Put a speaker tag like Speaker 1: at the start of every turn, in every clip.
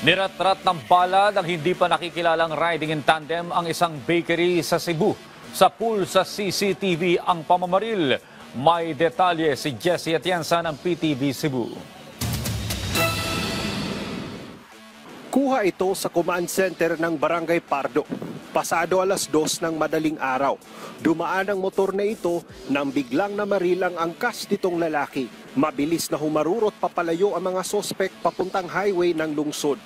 Speaker 1: Niratrat ng palad ang hindi pa nakikilalang riding in tandem ang isang bakery sa Cebu. Sa pool sa CCTV ang pamamaril. May detalye si Jessie Atienza ng PTV Cebu.
Speaker 2: Kuha ito sa command center ng Barangay Pardo. Pasado alas 2 ng madaling araw. Dumaan ang motor na ito nang biglang namaril ang angkas nitong lalaki. Mabilis na humarurot papalayo ang mga sospek papuntang highway ng lungsod.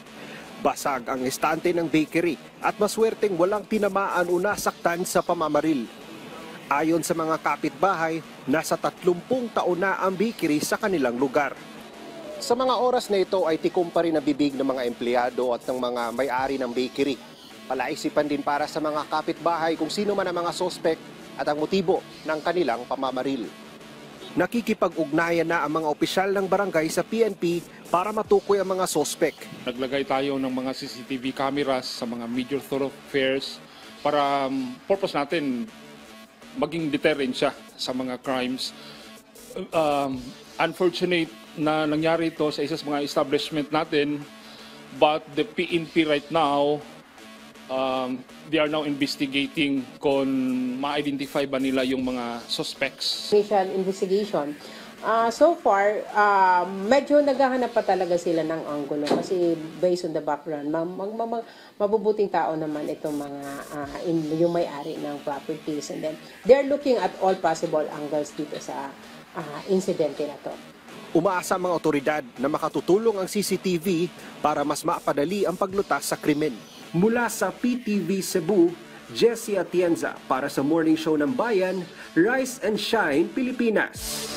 Speaker 2: Basag ang estante ng bakery at maswerteng walang tinamaan o nasaktan sa pamamaril. Ayon sa mga kapitbahay, nasa 30 taon na ang bakery sa kanilang lugar. Sa mga oras na ito ay tikom pa rin ang bibig ng mga empleyado at ng mga may-ari ng bakery. Palaisipan din para sa mga kapitbahay kung sino man ang mga sospek at ang motibo ng kanilang pamamaril. Nakikipag-ugnayan na ang mga opisyal ng barangay sa PNP para matukoy ang mga sospek.
Speaker 3: Naglagay tayo ng mga CCTV cameras sa mga major thoroughfares para purpose natin maging deterrent siya sa mga crimes. Unfortunate na nangyari ito sa isa sa mga establishment natin, but the PNP right now, they are now investigating kung ma-identify ba nila yung mga suspects.
Speaker 4: Initial investigation. So far, medyo naghahanap pa talaga sila ng anggulo kasi based on the background, mabubuting tao naman itong mga yung may-ari ng properties, and then they're looking at all possible angles dito sa insidente na to.
Speaker 2: Umaasa ang mga otoridad na makatutulong ang CCTV para mas mapadali ang paglutas sa krimen. Mula sa PTV Cebu, Jessie Atienza para sa Morning Show ng Bayan, Rise and Shine, Pilipinas.